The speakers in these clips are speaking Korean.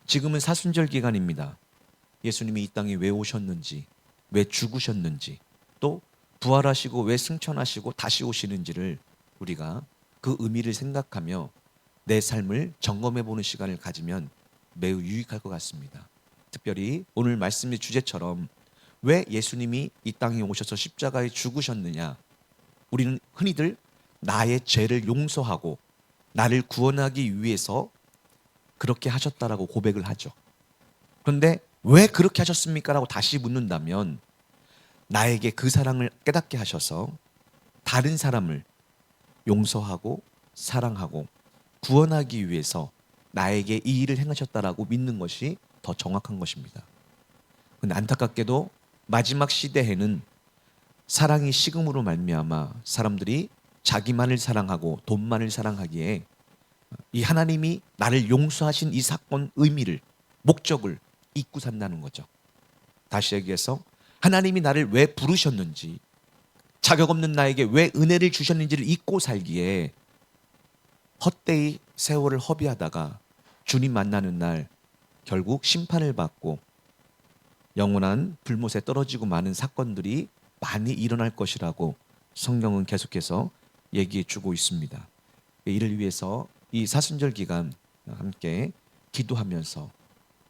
지금은 사순절 기간입니다. 예수님이 이 땅에 왜 오셨는지, 왜 죽으셨는지, 또 부활하시고 왜 승천하시고 다시 오시는지를 우리가 그 의미를 생각하며 내 삶을 점검해 보는 시간을 가지면 매우 유익할 것 같습니다. 특별히 오늘 말씀의 주제처럼 왜 예수님이 이 땅에 오셔서 십자가에 죽으셨느냐? 우리는 흔히들 나의 죄를 용서하고 나를 구원하기 위해서 그렇게 하셨다라고 고백을 하죠. 그런데 왜 그렇게 하셨습니까? 라고 다시 묻는다면 나에게 그 사랑을 깨닫게 하셔서 다른 사람을 용서하고 사랑하고 구원하기 위해서 나에게 이 일을 행하셨다라고 믿는 것이 더 정확한 것입니다. 그런데 안타깝게도 마지막 시대에는 사랑이 식음으로 말미암아 사람들이 자기만을 사랑하고 돈만을 사랑하기에 이 하나님이 나를 용서하신 이 사건 의미를, 목적을 잊고 산다는 거죠. 다시 얘기해서 하나님이 나를 왜 부르셨는지, 자격 없는 나에게 왜 은혜를 주셨는지를 잊고 살기에 헛되이 세월을 허비하다가 주님 만나는 날 결국 심판을 받고 영원한 불못에 떨어지고 마는 사건들이 많이 일어날 것이라고 성경은 계속해서 얘기해 주고 있습니다. 이를 위해서 이 사순절 기간 함께 기도하면서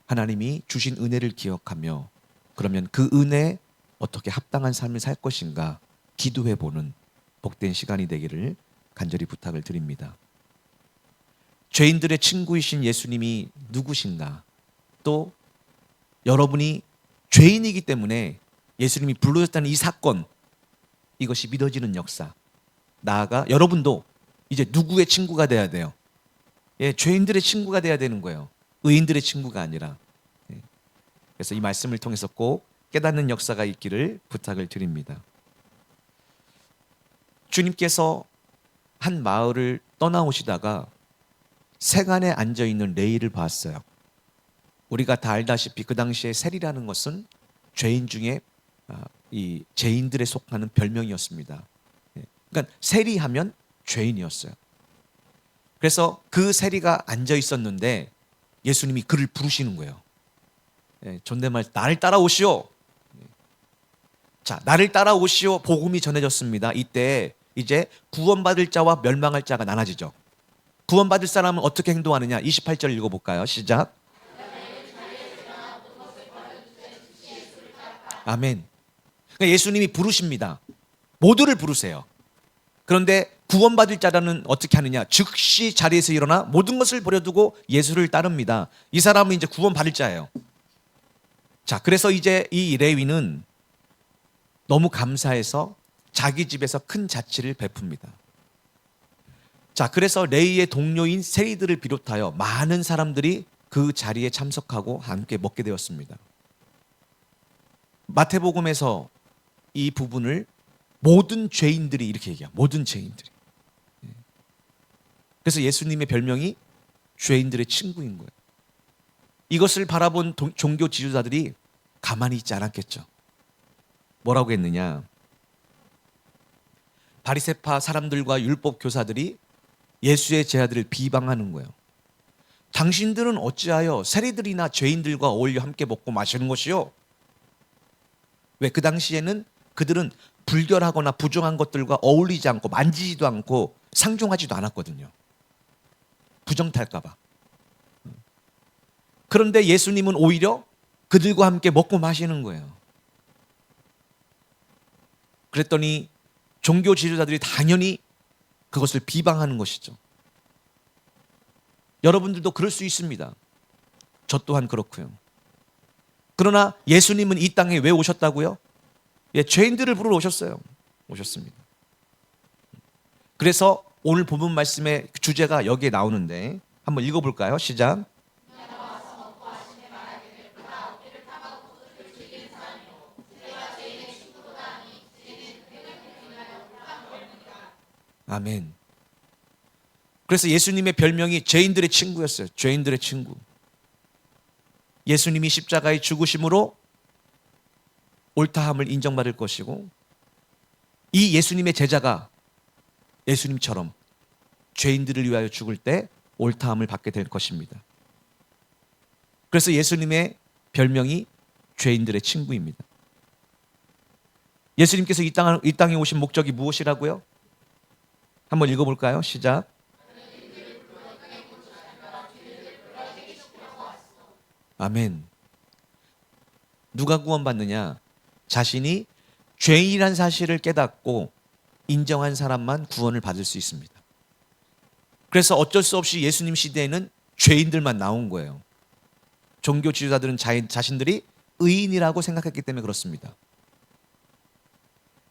하나님이 주신 은혜를 기억하며 그러면 그 은혜에 어떻게 합당한 삶을 살 것인가 기도해 보는 복된 시간이 되기를 간절히 부탁을 드립니다. 죄인들의 친구이신 예수님이 누구신가? 또 여러분이 죄인이기 때문에 예수님이 불러줬다는 이 사건, 이것이 믿어지는 역사. 나아가 여러분도 이제 누구의 친구가 돼야 돼요? 예, 죄인들의 친구가 돼야 되는 거예요. 의인들의 친구가 아니라. 예. 그래서 이 말씀을 통해서 꼭 깨닫는 역사가 있기를 부탁을 드립니다. 주님께서 한 마을을 떠나오시다가 세간에 앉아있는 레위를 봤어요. 우리가 다 알다시피 그 당시에 세리라는 것은 죄인 중에 이 죄인들에 속하는 별명이었습니다. 그러니까 세리하면 죄인이었어요. 그래서 그 세리가 앉아 있었는데 예수님이 그를 부르시는 거예요. 존댓말, 나를 따라오시오. 자, 나를 따라오시오. 복음이 전해졌습니다. 이때 이제 구원받을 자와 멸망할 자가 나눠지죠. 구원받을 사람은 어떻게 행동하느냐? 28절 읽어볼까요? 시작. 아멘. 그러니까 예수님이 부르십니다. 모두를 부르세요. 그런데 구원받을 자라는 어떻게 하느냐? 즉시 자리에서 일어나 모든 것을 버려두고 예수를 따릅니다. 이 사람은 이제 구원받을 자예요. 자, 그래서 이제 이 레위는 너무 감사해서 자기 집에서 큰 잔치를 베풉니다. 자, 그래서 레위의 동료인 세리들을 비롯하여 많은 사람들이 그 자리에 참석하고 함께 먹게 되었습니다. 마태복음에서 이 부분을 모든 죄인들이 이렇게 얘기해요. 모든 죄인들이. 그래서 예수님의 별명이 죄인들의 친구인 거예요. 이것을 바라본 종교 지도자들이 가만히 있지 않았겠죠. 뭐라고 했느냐? 바리새파 사람들과 율법 교사들이 예수의 제자들을 비방하는 거예요. 당신들은 어찌하여 세리들이나 죄인들과 어울려 함께 먹고 마시는 것이요? 왜? 그 당시에는 그들은 불결하거나 부정한 것들과 어울리지 않고 만지지도 않고 상종하지도 않았거든요. 부정탈까 봐. 그런데 예수님은 오히려 그들과 함께 먹고 마시는 거예요. 그랬더니 종교 지도자들이 당연히 그것을 비방하는 것이죠. 여러분들도 그럴 수 있습니다. 저 또한 그렇고요. 그러나 예수님은 이 땅에 왜 오셨다고요? 예, 죄인들을 부르러 오셨습니다. 그래서 오늘 본문 말씀의 주제가 여기에 나오는데 한번 읽어볼까요? 시작. 아멘. 그래서 예수님의 별명이 죄인들의 친구였어요. 죄인들의 친구. 예수님이 십자가에 죽으심으로 옳다함을 인정받을 것이고 이 예수님의 제자가 예수님처럼 죄인들을 위하여 죽을 때 옳다함을 받게 될 것입니다. 그래서 예수님의 별명이 죄인들의 친구입니다. 예수님께서 이 땅에 오신 목적이 무엇이라고요? 한번 읽어볼까요? 시작. 아멘. 누가 구원받느냐? 자신이 죄인이란 사실을 깨닫고 인정한 사람만 구원을 받을 수 있습니다. 그래서 어쩔 수 없이 예수님 시대에는 죄인들만 나온 거예요. 종교 지도자들은 자신들이 의인이라고 생각했기 때문에 그렇습니다.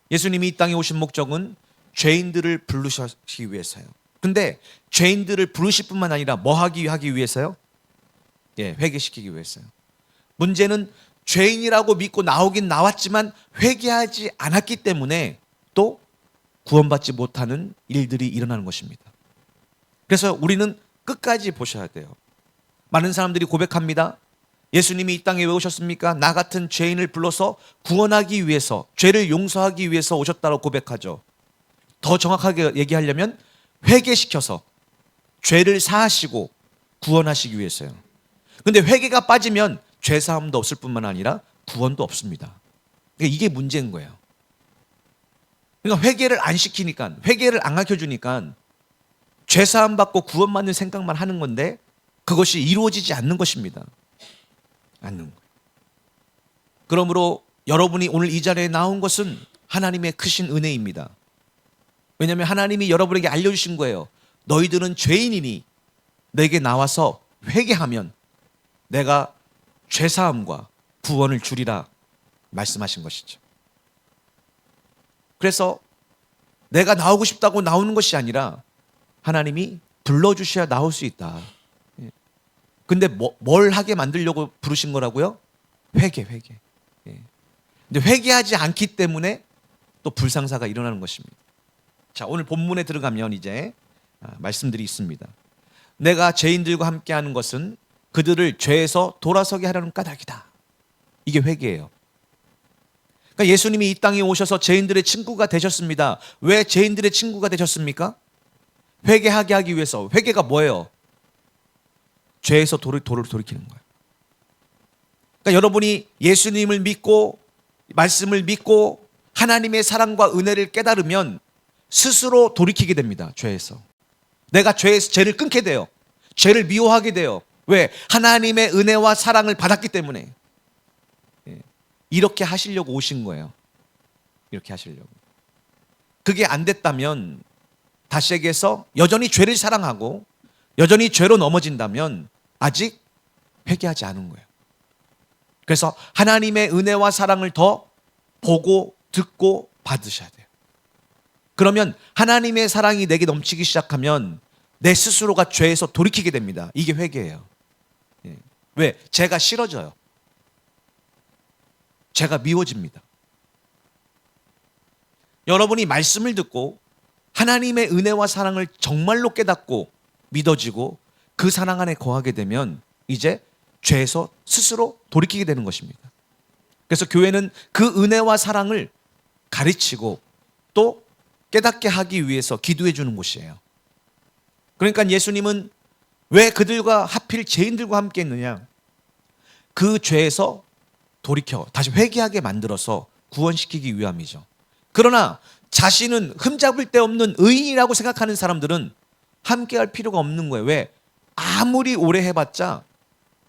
예수님이 이 땅에 오신 목적은 죄인들을 부르시기 위해서요. 근데 죄인들을 부르실 뿐만 아니라 뭐 하기 위해서요? 회개시키기 위해서요. 문제는 죄인이라고 믿고 나오긴 나왔지만 회개하지 않았기 때문에 또 구원받지 못하는 일들이 일어나는 것입니다. 그래서 우리는 끝까지 보셔야 돼요. 많은 사람들이 고백합니다. 예수님이 이 땅에 왜 오셨습니까? 나 같은 죄인을 불러서 구원하기 위해서, 죄를 용서하기 위해서 오셨다고 고백하죠. 더 정확하게 얘기하려면 회개시켜서 죄를 사하시고 구원하시기 위해서요. 근데 회개가 빠지면 죄사함도 없을 뿐만 아니라 구원도 없습니다. 그러니까 이게 문제인 거예요. 그러니까 회개를 안 시키니까, 회개를 안 가르쳐주니까 죄사함 받고 구원받는 생각만 하는 건데 그것이 이루어지지 않는 것입니다. 않는 거예요. 그러므로 여러분이 오늘 이 자리에 나온 것은 하나님의 크신 은혜입니다. 왜냐하면 하나님이 여러분에게 알려주신 거예요. 너희들은 죄인이니 내게 나와서 회개하면 내가 죄사함과 구원을 주리라 말씀하신 것이죠. 그래서 내가 나오고 싶다고 나오는 것이 아니라 하나님이 불러주셔야 나올 수 있다. 근데 뭘 하게 만들려고 부르신 거라고요? 회개. 근데 회개하지 않기 때문에 또 불상사가 일어나는 것입니다. 자, 오늘 본문에 들어가면 이제 말씀들이 있습니다. 내가 죄인들과 함께하는 것은 그들을 죄에서 돌아서게 하려는 까닭이다. 이게 회개예요. 그러니까 예수님이 이 땅에 오셔서 죄인들의 친구가 되셨습니다. 왜 죄인들의 친구가 되셨습니까? 회개하게 하기 위해서. 회개가 뭐예요? 죄에서 도를 돌이키는 거예요. 그러니까 여러분이 예수님을 믿고 말씀을 믿고 하나님의 사랑과 은혜를 깨달으면 스스로 돌이키게 됩니다. 죄에서. 내가 죄를 끊게 돼요. 죄를 미워하게 돼요. 왜? 하나님의 은혜와 사랑을 받았기 때문에. 이렇게 하시려고 오신 거예요. 이렇게 하시려고. 그게 안 됐다면 다시 얘기해서 여전히 죄를 사랑하고 여전히 죄로 넘어진다면 아직 회개하지 않은 거예요. 그래서 하나님의 은혜와 사랑을 더 보고 듣고 받으셔야 돼요. 그러면 하나님의 사랑이 내게 넘치기 시작하면 내 스스로가 죄에서 돌이키게 됩니다. 이게 회개예요. 왜? 죄가 싫어져요. 죄가 미워집니다. 여러분이 말씀을 듣고 하나님의 은혜와 사랑을 정말로 깨닫고 믿어지고 그 사랑 안에 거하게 되면 이제 죄에서 스스로 돌이키게 되는 것입니다. 그래서 교회는 그 은혜와 사랑을 가르치고 또 깨닫게 하기 위해서 기도해 주는 곳이에요. 그러니까 예수님은 왜 그들과 하필 죄인들과 함께 했느냐? 그 죄에서 돌이켜 다시 회개하게 만들어서 구원시키기 위함이죠. 그러나 자신은 흠잡을 데 없는 의인이라고 생각하는 사람들은 함께 할 필요가 없는 거예요. 왜? 아무리 오래 해봤자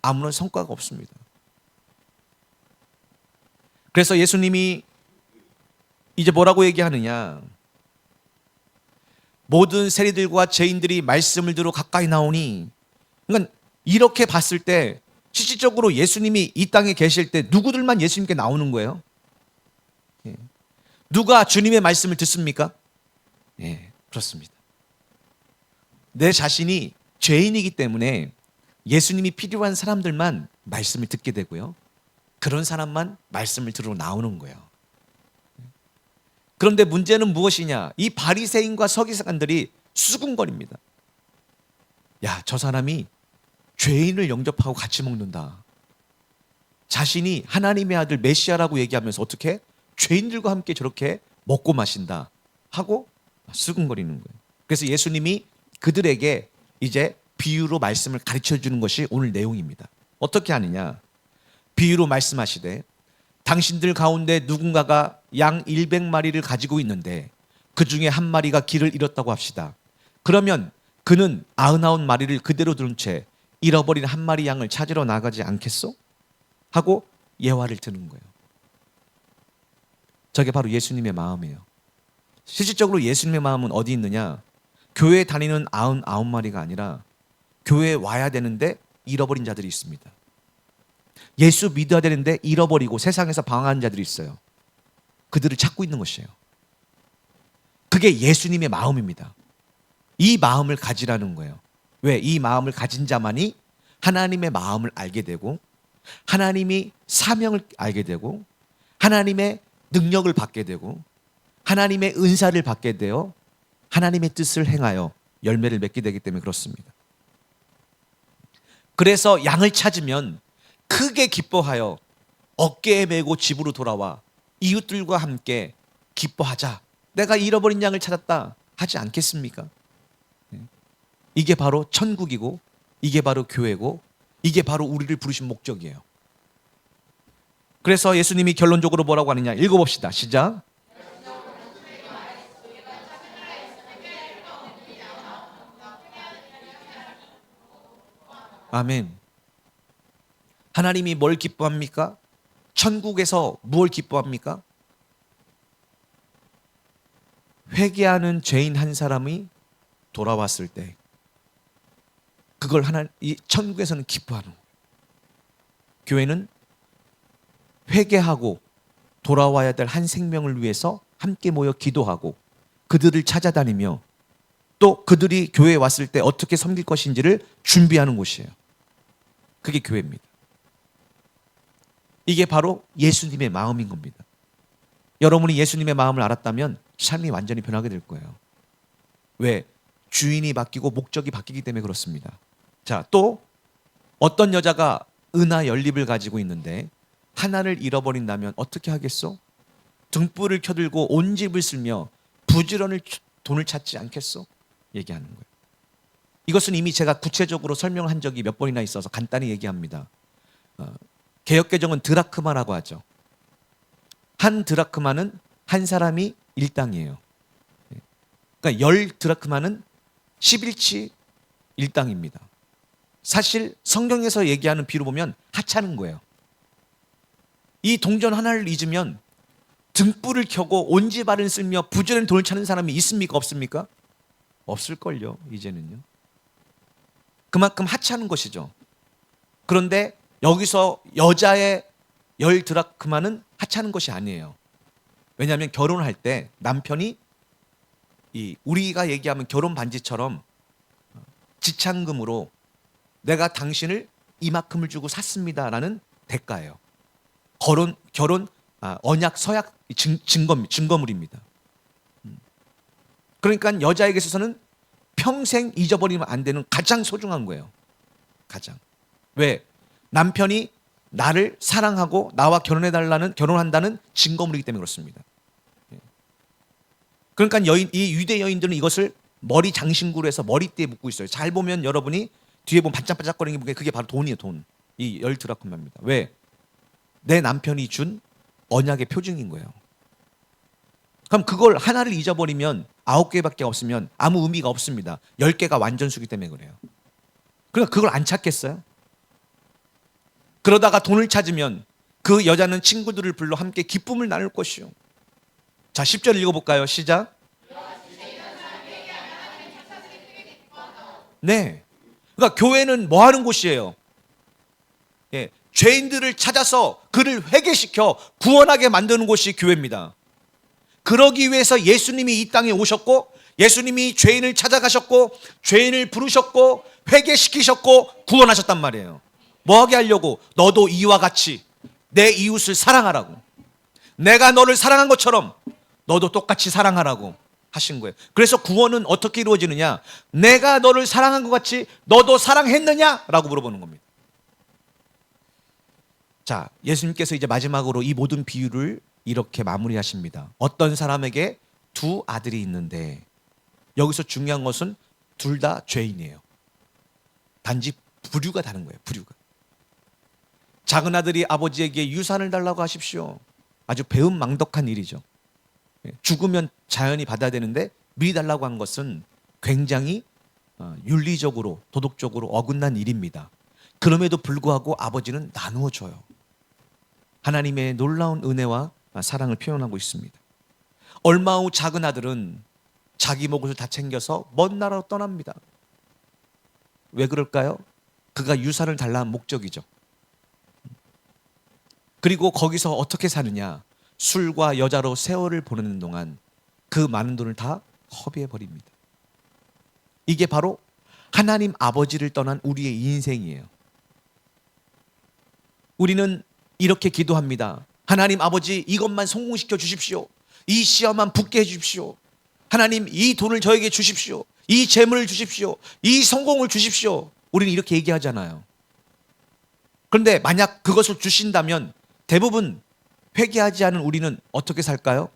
아무런 성과가 없습니다. 그래서 예수님이 이제 뭐라고 얘기하느냐? 모든 세리들과 죄인들이 말씀을 들어 가까이 나오니, 그러니까 이렇게 봤을 때 실질적으로 예수님이 이 땅에 계실 때 누구들만 예수님께 나오는 거예요? 누가 주님의 말씀을 듣습니까? 그렇습니다. 내 자신이 죄인이기 때문에 예수님이 필요한 사람들만 말씀을 듣게 되고요. 그런 사람만 말씀을 들으러 나오는 거예요. 그런데 문제는 무엇이냐? 이 바리새인과 서기관들이 수군거립니다. 야, 저 사람이 죄인을 영접하고 같이 먹는다. 자신이 하나님의 아들 메시아라고 얘기하면서 어떻게 죄인들과 함께 저렇게 먹고 마신다 하고 수군거리는 거예요. 그래서 예수님이 그들에게 이제 비유로 말씀을 가르쳐 주는 것이 오늘 내용입니다. 어떻게 하느냐? 비유로 말씀하시되 당신들 가운데 누군가가 양 100마리를 가지고 있는데 그 중에 한 마리가 길을 잃었다고 합시다. 그러면 그는 99마리를 그대로 두는 채 잃어버린 한 마리 양을 찾으러 나가지 않겠소? 하고 예화를 드는 거예요. 저게 바로 예수님의 마음이에요. 실질적으로 예수님의 마음은 어디 있느냐? 교회에 다니는 99마리가 아니라 교회에 와야 되는데 잃어버린 자들이 있습니다. 예수 믿어야 되는데 잃어버리고 세상에서 방황하는 자들이 있어요. 그들을 찾고 있는 것이에요. 그게 예수님의 마음입니다. 이 마음을 가지라는 거예요. 왜? 이 마음을 가진 자만이 하나님의 마음을 알게 되고 하나님이 사명을 알게 되고 하나님의 능력을 받게 되고 하나님의 은사를 받게 되어 하나님의 뜻을 행하여 열매를 맺게 되기 때문에 그렇습니다. 그래서 양을 찾으면 크게 기뻐하여 어깨에 메고 집으로 돌아와 이웃들과 함께 기뻐하자. 내가 잃어버린 양을 찾았다 하지 않겠습니까? 이게 바로 천국이고 이게 바로 교회고 이게 바로 우리를 부르신 목적이에요. 그래서 예수님이 결론적으로 뭐라고 하느냐 읽어봅시다. 시작. 아멘. 하나님이 뭘 기뻐합니까? 천국에서 무엇을 기뻐합니까? 회개하는 죄인 한 사람이 돌아왔을 때 그걸 이 천국에서는 기뻐하는 거예요. 교회는 회개하고 돌아와야 될 한 생명을 위해서 함께 모여 기도하고 그들을 찾아다니며 또 그들이 교회에 왔을 때 어떻게 섬길 것인지를 준비하는 곳이에요. 그게 교회입니다. 이게 바로 예수님의 마음인 겁니다. 여러분이 예수님의 마음을 알았다면 삶이 완전히 변하게 될 거예요. 왜? 주인이 바뀌고 목적이 바뀌기 때문에 그렇습니다. 자, 또 어떤 여자가 은하 연립을 가지고 있는데 하나를 잃어버린다면 어떻게 하겠소? 등불을 켜들고 온 집을 쓸며 부지런히 돈을 찾지 않겠소? 얘기하는 거예요. 이것은 이미 제가 구체적으로 설명한 적이 몇 번이나 있어서 간단히 얘기합니다. 개역개정은 드라크마라고 하죠. 한 드라크마는 한 사람이 일당이에요. 그러니까 10드라크마는 11치 일당입니다. 사실 성경에서 얘기하는 비로 보면 하찮은 거예요. 이 동전 하나를 잊으면 등불을 켜고 온 집안을 쓸며 부지런히 돈을 찾는 사람이 있습니까? 없습니까? 없을걸요, 이제는요. 그만큼 하찮은 것이죠. 그런데 여기서 여자의 10드라크마는 하찮은 것이 아니에요. 왜냐하면 결혼할 때 남편이 우리가 얘기하면 결혼 반지처럼 지참금으로 내가 당신을 이만큼을 주고 샀습니다라는 대가예요. 결혼 언약 서약 증거물입니다. 그러니까 여자에게 있어서는 평생 잊어버리면 안 되는 가장 소중한 거예요. 가장. 왜? 남편이 나를 사랑하고 나와 결혼한다는 증거물이기 때문에 그렇습니다. 그러니까 이 유대 여인들은 이것을 머리 장신구로 해서 머리띠에 묶고 있어요. 잘 보면 여러분이 뒤에 보면 반짝반짝거리는 게 그게 바로 돈이에요, 돈. 이 10드라크마입니다. 왜? 내 남편이 준 언약의 표징인 거예요. 그럼 그걸 하나를 잊어버리면 9개밖에 없으면 아무 의미가 없습니다. 10개가 완전수기 때문에 그래요. 그러니까 그걸 안 찾겠어요? 그러다가 돈을 찾으면 그 여자는 친구들을 불러 함께 기쁨을 나눌 것이요. 자, 10절 읽어볼까요? 시작. 네. 그러니까 교회는 뭐 하는 곳이에요? 예, 죄인들을 찾아서 그를 회개시켜 구원하게 만드는 곳이 교회입니다. 그러기 위해서 예수님이 이 땅에 오셨고 예수님이 죄인을 찾아가셨고 죄인을 부르셨고 회개시키셨고 구원하셨단 말이에요. 뭐하게 하려고? 너도 이와 같이 내 이웃을 사랑하라고. 내가 너를 사랑한 것처럼 너도 똑같이 사랑하라고 하신 거예요. 그래서 구원은 어떻게 이루어지느냐? 내가 너를 사랑한 것 같이 너도 사랑했느냐? 라고 물어보는 겁니다. 자, 예수님께서 이제 마지막으로 이 모든 비유를 이렇게 마무리하십니다. 어떤 사람에게 두 아들이 있는데 여기서 중요한 것은 둘 다 죄인이에요. 단지 부류가 다른 거예요. 부류가. 작은 아들이 아버지에게 유산을 달라고 하십시오. 아주 배은망덕한 일이죠. 죽으면 자연히 받아야 되는데 미리 달라고 한 것은 굉장히 윤리적으로 도덕적으로 어긋난 일입니다. 그럼에도 불구하고 아버지는 나누어 줘요. 하나님의 놀라운 은혜와 사랑을 표현하고 있습니다. 얼마 후 작은 아들은 자기 목을 다 챙겨서 먼 나라로 떠납니다. 왜 그럴까요? 그가 유산을 달라는 목적이죠. 그리고 거기서 어떻게 사느냐? 술과 여자로 세월을 보내는 동안 그 많은 돈을 다 허비해 버립니다. 이게 바로 하나님 아버지를 떠난 우리의 인생이에요. 우리는 이렇게 기도합니다. 하나님 아버지, 이것만 성공시켜 주십시오. 이 시험만 붙게 해 주십시오. 하나님, 이 돈을 저에게 주십시오. 이 재물을 주십시오. 이 성공을 주십시오. 우리는 이렇게 얘기하잖아요. 그런데 만약 그것을 주신다면 대부분 회개하지 않은 우리는 어떻게 살까요?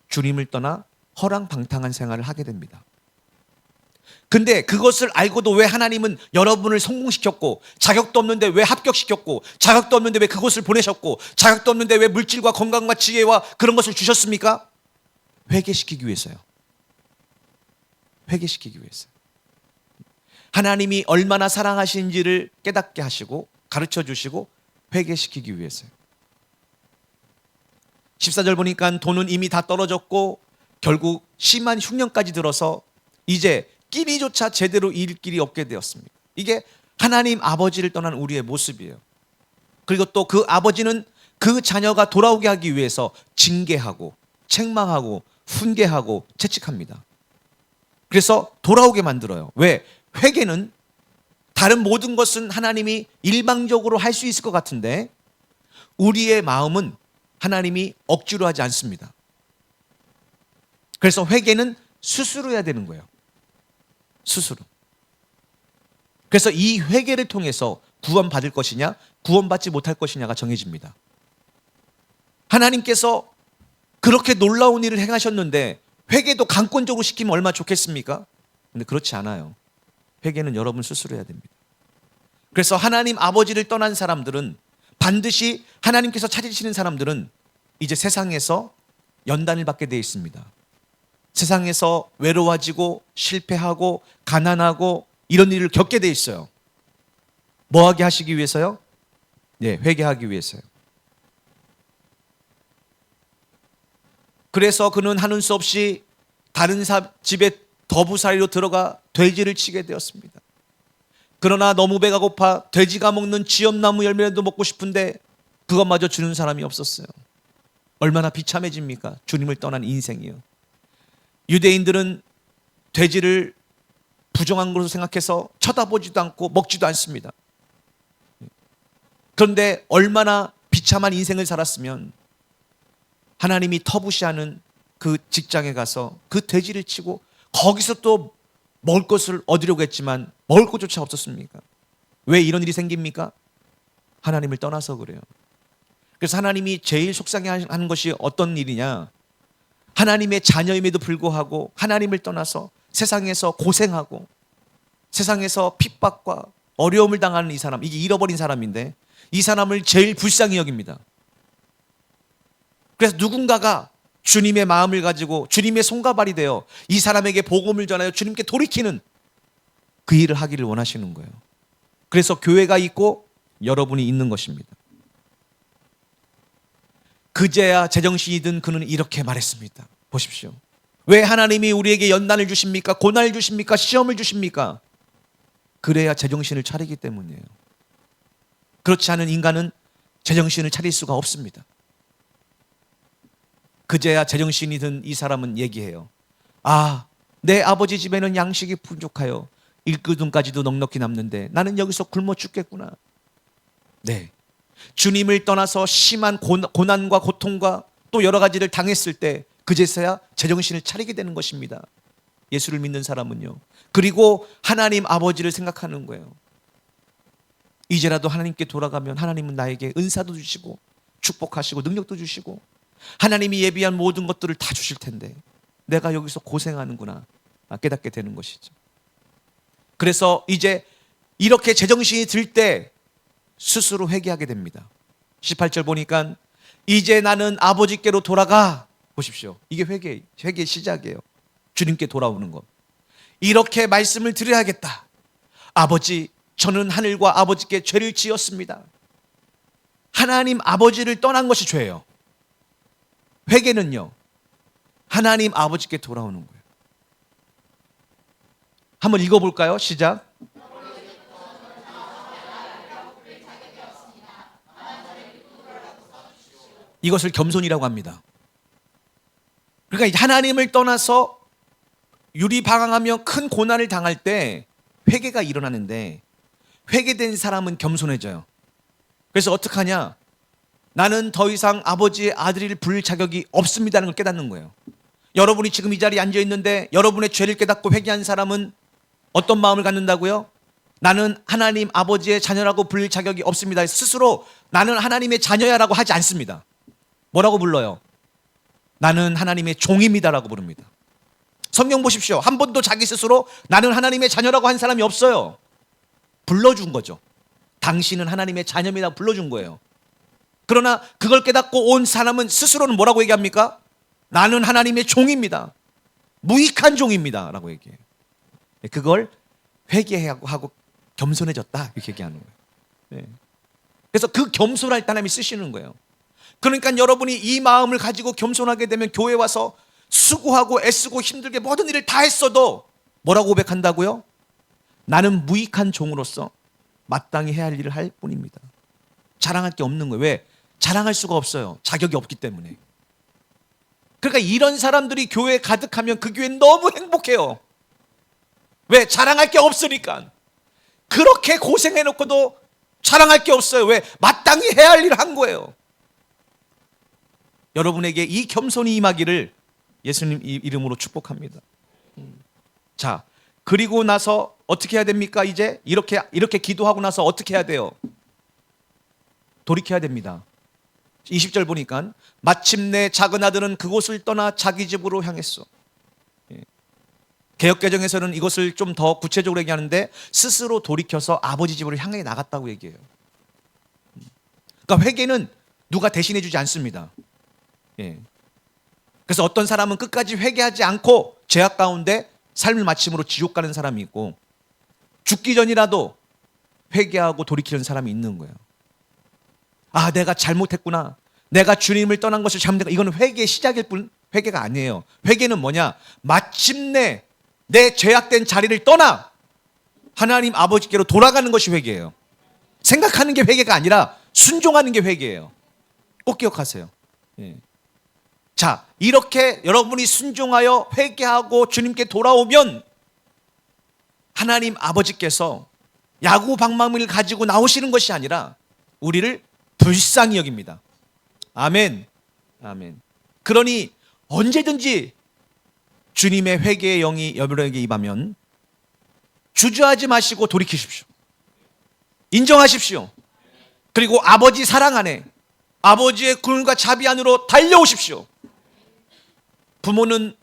주님을 떠나 허랑방탕한 생활을 하게 됩니다. 근데 그것을 알고도 왜 하나님은 여러분을 성공시켰고, 자격도 없는데 왜 합격시켰고, 자격도 없는데 왜 그곳을 보내셨고, 자격도 없는데 왜 물질과 건강과 지혜와 그런 것을 주셨습니까? 회개시키기 위해서요. 회개시키기 위해서. 하나님이 얼마나 사랑하시는지를 깨닫게 하시고 가르쳐 주시고 회개시키기 위해서요. 14절 보니까 돈은 이미 다 떨어졌고 결국 심한 흉년까지 들어서 이제 끼니조차 제대로 잃을 길이 없게 되었습니다. 이게 하나님 아버지를 떠난 우리의 모습이에요. 그리고 또 그 아버지는 그 자녀가 돌아오게 하기 위해서 징계하고 책망하고 훈계하고 채찍합니다. 그래서 돌아오게 만들어요. 왜? 회개는 다른 모든 것은 하나님이 일방적으로 할 수 있을 것 같은데 우리의 마음은 하나님이 억지로 하지 않습니다. 그래서 회개는 스스로 해야 되는 거예요. 스스로. 그래서 이 회개를 통해서 구원받을 것이냐 구원받지 못할 것이냐가 정해집니다. 하나님께서 그렇게 놀라운 일을 행하셨는데 회개도 강권적으로 시키면 얼마나 좋겠습니까? 근데 그렇지 않아요. 회개는 여러분 스스로 해야 됩니다. 그래서 하나님 아버지를 떠난 사람들은 반드시 하나님께서 찾으시는 사람들은 이제 세상에서 연단을 받게 되어 있습니다. 세상에서 외로워지고 실패하고 가난하고 이런 일을 겪게 되어 있어요. 뭐 하게 하시기 위해서요? 네, 회개하기 위해서요. 그래서 그는 하는 수 없이 다른 집에 더부살이로 들어가 돼지를 치게 되었습니다. 그러나 너무 배가 고파 돼지가 먹는 지엄나무 열매라도 먹고 싶은데 그것마저 주는 사람이 없었어요. 얼마나 비참해집니까? 주님을 떠난 인생이요. 유대인들은 돼지를 부정한 것으로 생각해서 쳐다보지도 않고 먹지도 않습니다. 그런데 얼마나 비참한 인생을 살았으면 하나님이 터부시하는 그 직장에 가서 그 돼지를 치고 거기서 또 먹을 것을 얻으려고 했지만 먹을 것조차 없었습니까? 왜 이런 일이 생깁니까? 하나님을 떠나서 그래요. 그래서 하나님이 제일 속상해하는 것이 어떤 일이냐? 하나님의 자녀임에도 불구하고 하나님을 떠나서 세상에서 고생하고 세상에서 핍박과 어려움을 당하는 이 사람, 이게 잃어버린 사람인데 이 사람을 제일 불쌍히 여깁니다. 그래서 누군가가 주님의 마음을 가지고 주님의 손과 발이 되어 이 사람에게 복음을 전하여 주님께 돌이키는 그 일을 하기를 원하시는 거예요. 그래서 교회가 있고 여러분이 있는 것입니다. 그제야 제정신이 든 그는 이렇게 말했습니다. 보십시오. 왜 하나님이 우리에게 연단을 주십니까? 고난을 주십니까? 시험을 주십니까? 그래야 제정신을 차리기 때문이에요. 그렇지 않은 인간은 제정신을 차릴 수가 없습니다. 그제야 제정신이 든 이 사람은 얘기해요. 아, 내 아버지 집에는 양식이 부족하여 일그둥까지도 넉넉히 남는데 나는 여기서 굶어 죽겠구나. 네, 주님을 떠나서 심한 고난과 고통과 또 여러 가지를 당했을 때 그제서야 제정신을 차리게 되는 것입니다. 예수를 믿는 사람은요. 그리고 하나님 아버지를 생각하는 거예요. 이제라도 하나님께 돌아가면 하나님은 나에게 은사도 주시고 축복하시고 능력도 주시고 하나님이 예비한 모든 것들을 다 주실 텐데 내가 여기서 고생하는구나 깨닫게 되는 것이죠. 그래서 이제 이렇게 제정신이 들 때 스스로 회개하게 됩니다. 18절 보니까 이제 나는 아버지께로 돌아가. 보십시오. 이게 회개의 시작이에요. 주님께 돌아오는 것. 이렇게 말씀을 드려야겠다. 아버지, 저는 하늘과 아버지께 죄를 지었습니다. 하나님 아버지를 떠난 것이 죄예요. 회개는요, 하나님 아버지께 돌아오는 거예요. 한번 읽어볼까요? 시작. 이것을 겸손이라고 합니다. 그러니까 하나님을 떠나서 유리방황하며 큰 고난을 당할 때 회개가 일어나는데, 회개된 사람은 겸손해져요. 그래서 어떻게 하냐? 나는 더 이상 아버지의 아들을 부를 자격이 없습니다는 걸 깨닫는 거예요. 여러분이 지금 이 자리에 앉아 있는데 여러분의 죄를 깨닫고 회개한 사람은 어떤 마음을 갖는다고요? 나는 하나님 아버지의 자녀라고 부를 자격이 없습니다. 스스로 나는 하나님의 자녀야라고 하지 않습니다. 뭐라고 불러요? 나는 하나님의 종입니다라고 부릅니다. 성경 보십시오. 한 번도 자기 스스로 나는 하나님의 자녀라고 한 사람이 없어요. 불러준 거죠. 당신은 하나님의 자녀입니다 불러준 거예요. 그러나 그걸 깨닫고 온 사람은 스스로는 뭐라고 얘기합니까? 나는 하나님의 종입니다. 무익한 종입니다 라고 얘기해요. 그걸 회개하고 겸손해졌다 이렇게 얘기하는 거예요. 그래서 그 겸손할 때 하나님이 쓰시는 거예요. 그러니까 여러분이 이 마음을 가지고 겸손하게 되면 교회 와서 수고하고 애쓰고 힘들게 모든 일을 다 했어도 뭐라고 고백한다고요? 나는 무익한 종으로서 마땅히 해야 할 일을 할 뿐입니다. 자랑할 게 없는 거예요. 왜? 자랑할 수가 없어요. 자격이 없기 때문에. 그러니까 이런 사람들이 교회에 가득하면 그 교회는 너무 행복해요. 왜? 자랑할 게 없으니까. 그렇게 고생해놓고도 자랑할 게 없어요. 왜? 마땅히 해야 할 일을 한 거예요. 여러분에게 이 겸손이 임하기를 예수님 이름으로 축복합니다. 자, 그리고 나서 어떻게 해야 됩니까? 이제 이렇게 기도하고 나서 어떻게 해야 돼요? 돌이켜야 됩니다. 20절 보니까 마침내 작은 아들은 그곳을 떠나 자기 집으로 향했어. 개역개정에서는 이것을 좀 더 구체적으로 얘기하는데 스스로 돌이켜서 아버지 집으로 향해 나갔다고 얘기해요. 그러니까 회개는 누가 대신해 주지 않습니다. 그래서 어떤 사람은 끝까지 회개하지 않고 죄악 가운데 삶을 마침으로 지옥 가는 사람이 있고, 죽기 전이라도 회개하고 돌이키는 사람이 있는 거예요. 아, 내가 잘못했구나. 내가 주님을 떠난 것을 잘못했구나. 이거는 회개의 시작일 뿐 회개가 아니에요. 회개는 뭐냐? 마침내 내 죄악된 자리를 떠나 하나님 아버지께로 돌아가는 것이 회개예요. 생각하는 게 회개가 아니라 순종하는 게 회개예요. 꼭 기억하세요. 자, 이렇게 여러분이 순종하여 회개하고 주님께 돌아오면 하나님 아버지께서 야구 방망이를 가지고 나오시는 것이 아니라 우리를 불쌍히 여깁니다. 아멘. 아멘. 그러니 언제든지 주님의 회개의 영이 여러분에게 임하면 주저하지 마시고 돌이키십시오. 인정하십시오. 그리고 아버지 사랑 안에 아버지의 굴과 자비 안으로 달려오십시오. 부모는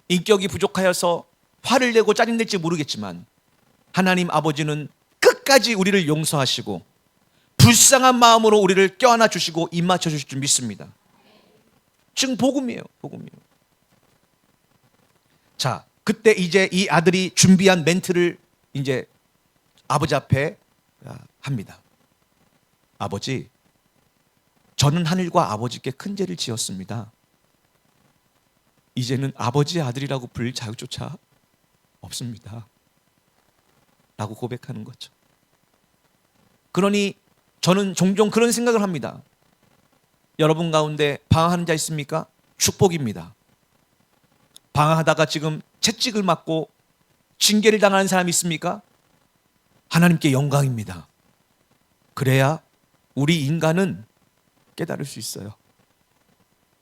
인격이 부족하여서 화를 내고 짜증낼지 모르겠지만 하나님 아버지는 끝까지 우리를 용서하시고 불쌍한 마음으로 우리를 껴안아 주시고 입 맞춰 주실 줄 믿습니다. 지금 복음이에요. 복음이에요. 자, 그때 이제 이 아들이 준비한 멘트를 이제 아버지 앞에 합니다. 아버지, 저는 하늘과 아버지께 큰 죄를 지었습니다. 이제는 아버지의 아들이라고 부를 자격조차 없습니다. 라고 고백하는 거죠. 그러니 저는 종종 그런 생각을 합니다. 여러분 가운데 방황하는 자 있습니까? 축복입니다. 방황하다가 지금 채찍을 맞고 징계를 당하는 사람이 있습니까? 하나님께 영광입니다. 그래야 우리 인간은 깨달을 수 있어요.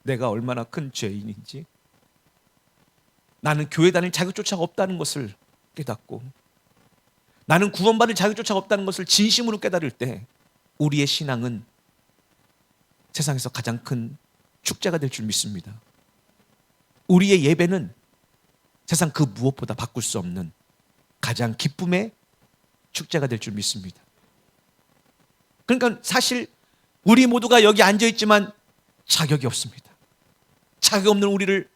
내가 얼마나 큰 죄인인지, 나는 교회 다닐 자격조차 없다는 것을 깨닫고, 나는 구원받을 자격조차 없다는 것을 진심으로 깨달을 때 우리의 신앙은 세상에서 가장 큰 축제가 될 줄 믿습니다. 우리의 예배는 세상 그 무엇보다 바꿀 수 없는 가장 기쁨의 축제가 될 줄 믿습니다. 그러니까 사실 우리 모두가 여기 앉아있지만 자격이 없습니다. 자격 없는 우리를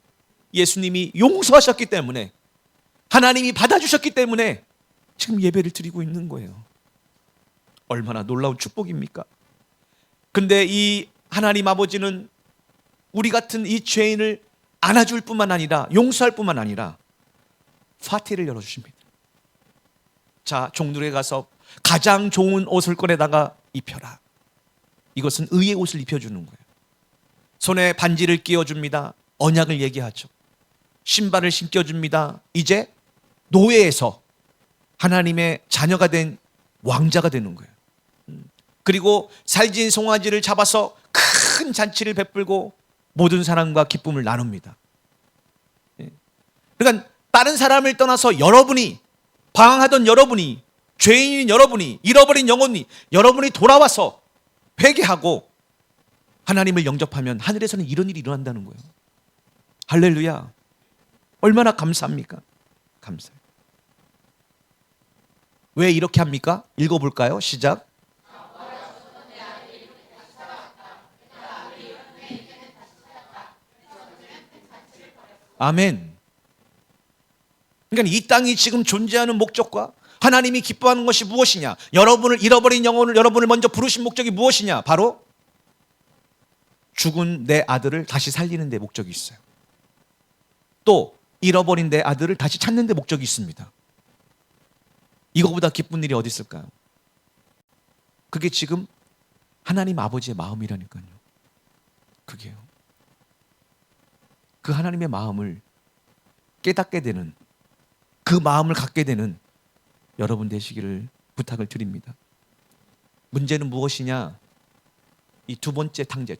예수님이 용서하셨기 때문에, 하나님이 받아주셨기 때문에 지금 예배를 드리고 있는 거예요. 얼마나 놀라운 축복입니까? 근데 이 하나님 아버지는 우리 같은 이 죄인을 안아줄 뿐만 아니라, 용서할 뿐만 아니라 파티를 열어주십니다. 자, 종들에 가서 가장 좋은 옷을 꺼내다가 입혀라. 이것은 의의 옷을 입혀주는 거예요. 손에 반지를 끼워줍니다. 언약을 얘기하죠. 신발을 신겨줍니다. 이제 노예에서 하나님의 자녀가 된 왕자가 되는 거예요. 그리고 살진 송아지를 잡아서 큰 잔치를 베풀고 모든 사람과 기쁨을 나눕니다. 그러니까 다른 사람을 떠나서 여러분이, 방황하던 여러분이, 죄인인 여러분이, 잃어버린 영혼이 여러분이 돌아와서 회개하고 하나님을 영접하면 하늘에서는 이런 일이 일어난다는 거예요. 할렐루야. 얼마나 감사합니까? 감사해요. 왜 이렇게 합니까? 읽어볼까요? 시작. 아멘. 그러니까 이 땅이 지금 존재하는 목적과 하나님이 기뻐하는 것이 무엇이냐? 여러분을, 잃어버린 영혼을, 여러분을 먼저 부르신 목적이 무엇이냐? 바로 죽은 내 아들을 다시 살리는 데 목적이 있어요. 또 잃어버린 내 아들을 다시 찾는 데 목적이 있습니다. 이거보다 기쁜 일이 어디 있을까요? 그게 지금 하나님 아버지의 마음이라니까요. 그게요. 그 하나님의 마음을 깨닫게 되는, 그 마음을 갖게 되는 여러분 되시기를 부탁을 드립니다. 문제는 무엇이냐? 이 두 번째 탕자.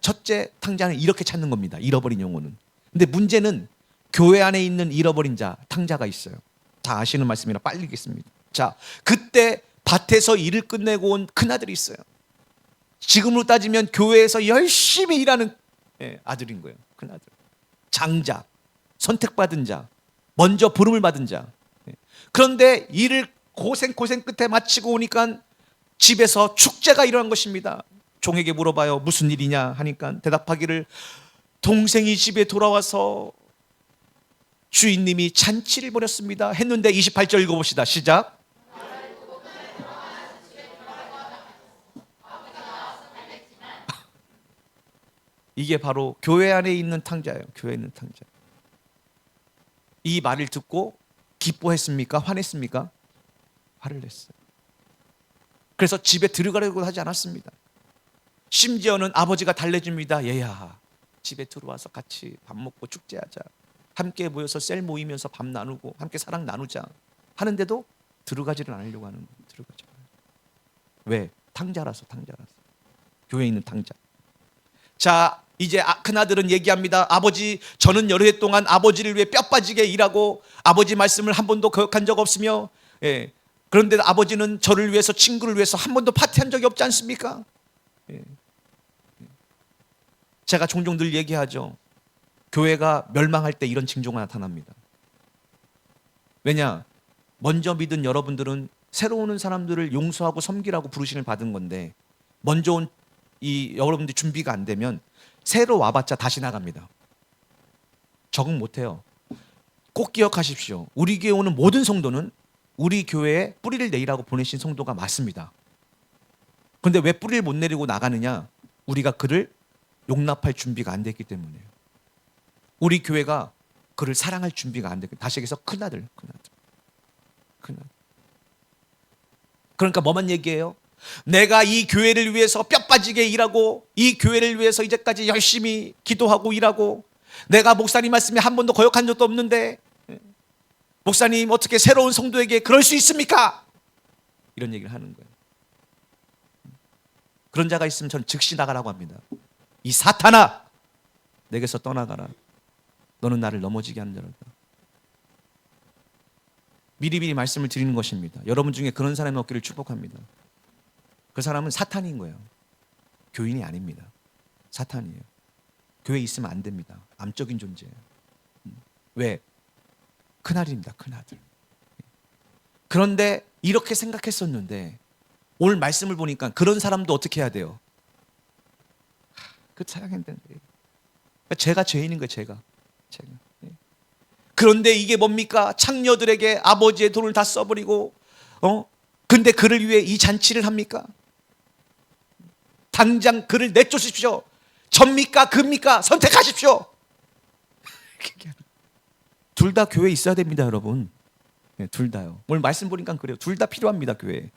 첫째 탕자는 이렇게 찾는 겁니다. 잃어버린 영혼은. 근데 문제는 교회 안에 있는 잃어버린 자, 탕자가 있어요. 다 아시는 말씀이라 빨리 읽겠습니다. 자, 그때 밭에서 일을 끝내고 온 큰아들이 있어요. 지금으로 따지면 교회에서 열심히 일하는 아들인 거예요. 큰아들. 장자, 선택받은 자, 먼저 부름을 받은 자. 그런데 일을 고생 끝에 마치고 오니까 집에서 축제가 일어난 것입니다. 종에게 물어봐요. 무슨 일이냐 하니까 대답하기를, 동생이 집에 돌아와서 주인님이 잔치를 벌였습니다 했는데, 28절 읽어봅시다. 시작. 이게 바로 교회 안에 있는 탕자예요. 교회에 있는 탕자. 이 말을 듣고 기뻐했습니까? 화냈습니까? 화를 냈어요. 그래서 집에 들어가려고 하지 않았습니다. 심지어는 아버지가 달래줍니다. 얘야, 집에 들어와서 같이 밥 먹고 축제하자. 함께 모여서 셀 모이면서 밥 나누고 함께 사랑 나누자 하는데도 들어가지를 않으려고 하는 거예요. 들어가지 않아요. 왜? 탕자라서. 교회에 있는 탕자. 자, 이제 큰아들은 얘기합니다. 아버지, 저는 여러 해 동안 아버지를 위해 뼈 빠지게 일하고 아버지 말씀을 한 번도 거역한 적 없으며, 그런데 아버지는 저를 위해서, 친구를 위해서 한 번도 파티한 적이 없지 않습니까? 제가 종종 늘 얘기하죠. 교회가 멸망할 때 이런 징조가 나타납니다. 왜냐? 먼저 믿은 여러분들은 새로 오는 사람들을 용서하고 섬기라고 부르심을 받은 건데, 먼저 온 이 여러분들 준비가 안 되면 새로 와봤자 다시 나갑니다. 적응 못해요. 꼭 기억하십시오. 우리 교회 오는 모든 성도는 우리 교회에 뿌리를 내리라고 보내신 성도가 맞습니다. 그런데 왜 뿌리를 못 내리고 나가느냐? 우리가 그를 용납할 준비가 안 됐기 때문이에요. 우리 교회가 그를 사랑할 준비가 안 됐기 때문에. 다시 얘기해서 큰아들. 그러니까 뭐만 얘기해요? 내가 이 교회를 위해서 뼈 빠지게 일하고, 이 교회를 위해서 이제까지 열심히 기도하고 일하고, 내가 목사님 말씀에 한 번도 거역한 적도 없는데 목사님 어떻게 새로운 성도에게 그럴 수 있습니까? 이런 얘기를 하는 거예요. 그런 자가 있으면 저는 즉시 나가라고 합니다. 이 사탄아, 내게서 떠나가라. 너는 나를 넘어지게 하는 자로다. 미리미리 말씀을 드리는 것입니다. 여러분 중에 그런 사람이 없기를 축복합니다. 그 사람은 사탄인 거예요. 교인이 아닙니다. 사탄이에요. 교회에 있으면 안 됩니다. 암적인 존재예요. 왜? 큰아들입니다. 큰아들. 그런데 이렇게 생각했었는데 오늘 말씀을 보니까 그런 사람도 어떻게 해야 돼요? 그 사랑했는데 제가 죄인인 거예요. 제가. 예. 그런데 이게 뭡니까? 창녀들에게 아버지의 돈을 다 써버리고 근데 그를 위해 이 잔치를 합니까? 당장 그를 내쫓으십시오. 접니까? 급니까? 선택하십시오. 둘 다 교회에 있어야 됩니다, 여러분. 네, 둘 다요. 오늘 말씀 보니까 그래요. 둘 다 필요합니다, 교회에.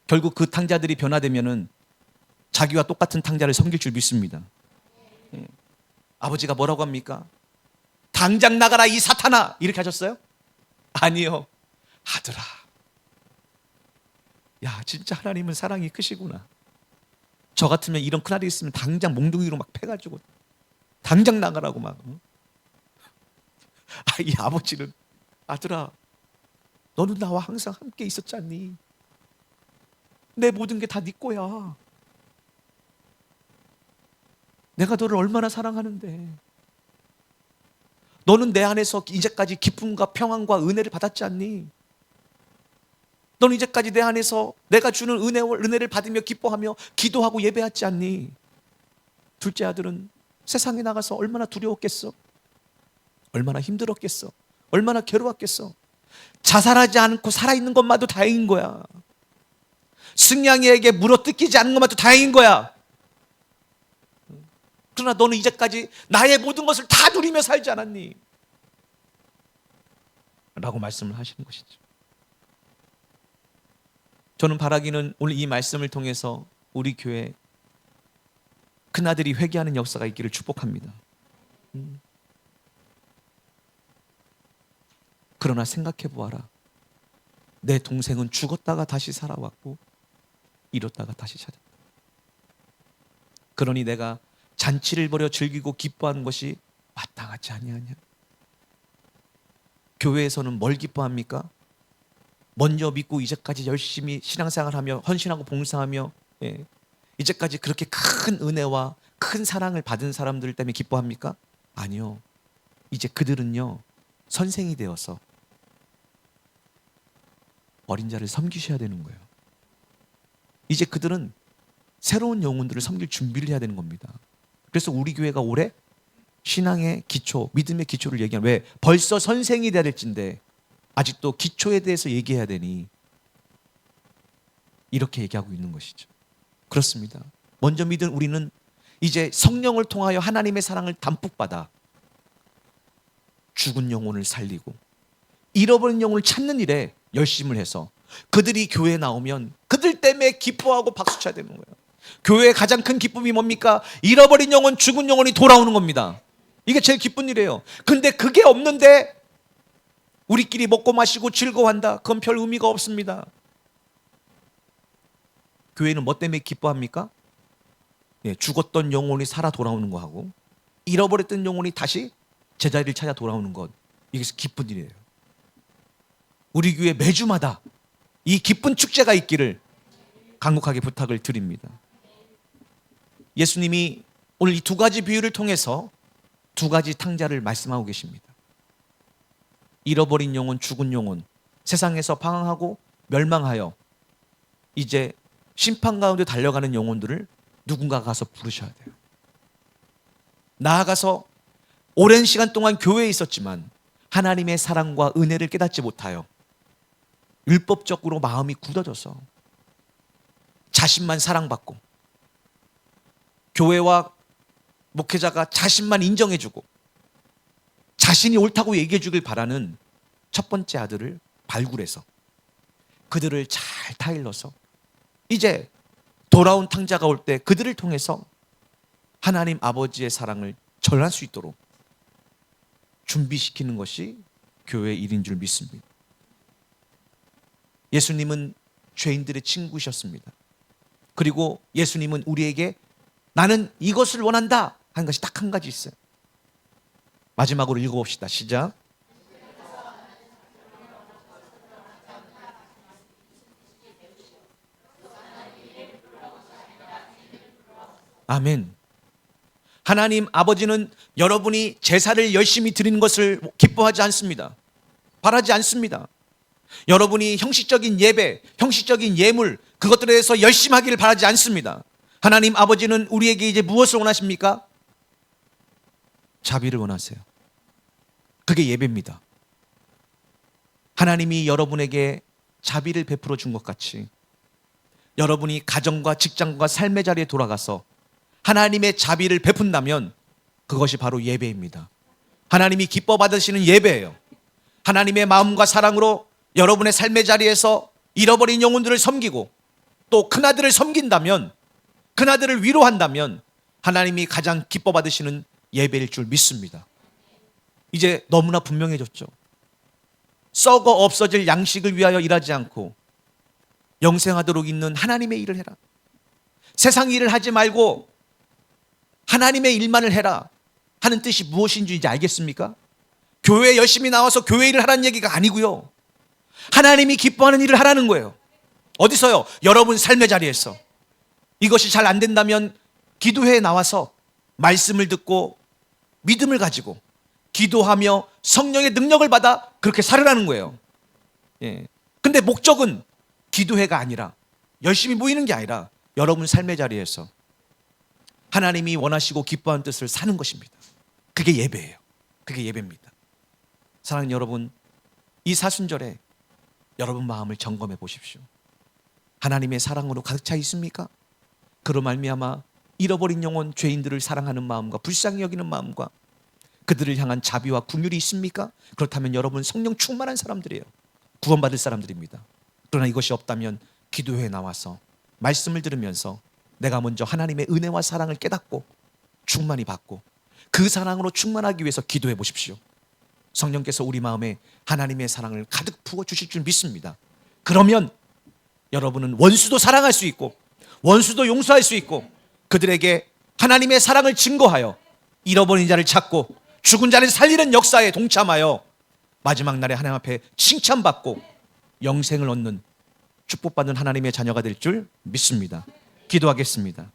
결국 그 탕자들이 변화되면은 자기와 똑같은 탕자를 섬길 줄 믿습니다. 네. 아버지가 뭐라고 합니까? 당장 나가라 이 사탄아! 이렇게 하셨어요? 아니요. 아들아. 야, 진짜 하나님은 사랑이 크시구나. 저 같으면 이런 큰아들이 있으면 당장 몽둥이로 막 패가지고 당장 나가라고 막. 이 아버지는 아들아, 너는 나와 항상 함께 있었지 않니? 내 모든 게 다 네 거야. 내가 너를 얼마나 사랑하는데. 너는 내 안에서 이제까지 기쁨과 평안과 은혜를 받았지 않니? 너는 이제까지 내 안에서 내가 주는 은혜를 받으며 기뻐하며 기도하고 예배하지 않니? 둘째 아들은 세상에 나가서 얼마나 두려웠겠어? 얼마나 힘들었겠어? 얼마나 괴로웠겠어? 자살하지 않고 살아있는 것만도 다행인 거야. 승냥이에게 물어뜯기지 않는 것만도 다행인 거야. 그러나 너는 이제까지 나의 모든 것을 다 누리며 살지 않았니? 라고 말씀을 하시는 것이죠. 저는 바라기는 오늘 이 말씀을 통해서 우리 교회 큰아들이 회개하는 역사가 있기를 축복합니다. 그러나 생각해 보아라. 내 동생은 죽었다가 다시 살아왔고 잃었다가 다시 찾았다. 그러니 내가 잔치를 벌여 즐기고 기뻐하는 것이 마땅하지 아니하냐? 교회에서는 뭘 기뻐합니까? 먼저 믿고 이제까지 열심히 신앙생활하며 헌신하고 봉사하며 이제까지 그렇게 큰 은혜와 큰 사랑을 받은 사람들 때문에 기뻐합니까? 아니요. 이제 그들은요 선생이 되어서 어린 자를 섬기셔야 되는 거예요. 이제 그들은 새로운 영혼들을 섬길 준비를 해야 되는 겁니다. 그래서 우리 교회가 올해 신앙의 기초, 믿음의 기초를 얘기하는, 왜? 벌써 선생이 돼야 될진데 아직도 기초에 대해서 얘기해야 되니 이렇게 얘기하고 있는 것이죠. 그렇습니다. 먼저 믿은 우리는 이제 성령을 통하여 하나님의 사랑을 담뿍 받아 죽은 영혼을 살리고 잃어버린 영혼을 찾는 일에 열심을 해서 그들이 교회에 나오면 그들 때문에 기뻐하고 박수 쳐야 되는 거예요. 교회의 가장 큰 기쁨이 뭡니까? 잃어버린 영혼, 죽은 영혼이 돌아오는 겁니다. 이게 제일 기쁜 일이에요. 근데 그게 없는데 우리끼리 먹고 마시고 즐거워한다. 그건 별 의미가 없습니다. 교회는 뭐 때문에 기뻐합니까? 죽었던 영혼이 살아 돌아오는 거하고 잃어버렸던 영혼이 다시 제자리를 찾아 돌아오는 것, 이게 기쁜 일이에요. 우리 교회 매주마다 이 기쁜 축제가 있기를 간곡하게 부탁을 드립니다. 예수님이 오늘 이 두 가지 비유를 통해서 두 가지 탕자를 말씀하고 계십니다. 잃어버린 영혼, 죽은 영혼, 세상에서 방황하고 멸망하여 이제 심판 가운데 달려가는 영혼들을 누군가 가서 부르셔야 돼요. 나아가서 오랜 시간 동안 교회에 있었지만 하나님의 사랑과 은혜를 깨닫지 못하여 율법적으로 마음이 굳어져서 자신만 사랑받고 교회와 목회자가 자신만 인정해주고 자신이 옳다고 얘기해 주길 바라는 첫 번째 아들을 발굴해서 그들을 잘 타일러서 이제 돌아온 탕자가 올 때 그들을 통해서 하나님 아버지의 사랑을 전할 수 있도록 준비시키는 것이 교회의 일인 줄 믿습니다. 예수님은 죄인들의 친구셨습니다. 그리고 예수님은 우리에게 나는 이것을 원한다 하는 것이 딱 한 가지 있어요. 마지막으로 읽어봅시다. 시작. 아멘. 하나님 아버지는 여러분이 제사를 열심히 드리는 것을 기뻐하지 않습니다. 바라지 않습니다. 여러분이 형식적인 예배, 형식적인 예물, 그것들에 대해서 열심히 하기를 바라지 않습니다. 하나님 아버지는 우리에게 이제 무엇을 원하십니까? 자비를 원하세요. 그게 예배입니다. 하나님이 여러분에게 자비를 베풀어 준 것 같이 여러분이 가정과 직장과 삶의 자리에 돌아가서 하나님의 자비를 베푼다면 그것이 바로 예배입니다. 하나님이 기뻐 받으시는 예배예요. 하나님의 마음과 사랑으로 여러분의 삶의 자리에서 잃어버린 영혼들을 섬기고 또 큰아들을 섬긴다면, 큰아들을 위로한다면 하나님이 가장 기뻐 받으시는 예배일 줄 믿습니다. 이제 너무나 분명해졌죠. 썩어 없어질 양식을 위하여 일하지 않고 영생하도록 있는 하나님의 일을 해라. 세상 일을 하지 말고 하나님의 일만을 해라 하는 뜻이 무엇인지 이제 알겠습니까? 교회에 열심히 나와서 교회 일을 하라는 얘기가 아니고요. 하나님이 기뻐하는 일을 하라는 거예요. 어디서요? 여러분 삶의 자리에서. 이것이 잘 안 된다면 기도회에 나와서 말씀을 듣고 믿음을 가지고 기도하며 성령의 능력을 받아 그렇게 살으라는 거예요. 예. 근데 목적은 기도회가 아니라, 열심히 모이는 게 아니라 여러분 삶의 자리에서 하나님이 원하시고 기뻐하는 뜻을 사는 것입니다. 그게 예배예요. 그게 예배입니다. 사랑하는 여러분, 이 사순절에 여러분 마음을 점검해 보십시오. 하나님의 사랑으로 가득 차 있습니까? 그로 말미암아 잃어버린 영혼, 죄인들을 사랑하는 마음과 불쌍히 여기는 마음과 그들을 향한 자비와 긍휼이 있습니까? 그렇다면 여러분 성령 충만한 사람들이에요. 구원받을 사람들입니다. 그러나 이것이 없다면 기도회에 나와서 말씀을 들으면서 내가 먼저 하나님의 은혜와 사랑을 깨닫고 충만히 받고 그 사랑으로 충만하기 위해서 기도해 보십시오. 성령께서 우리 마음에 하나님의 사랑을 가득 부어 주실 줄 믿습니다. 그러면 여러분은 원수도 사랑할 수 있고 원수도 용서할 수 있고 그들에게 하나님의 사랑을 증거하여 잃어버린 자를 찾고 죽은 자를 살리는 역사에 동참하여 마지막 날에 하나님 앞에 칭찬받고 영생을 얻는 축복받는 하나님의 자녀가 될 줄 믿습니다. 기도하겠습니다.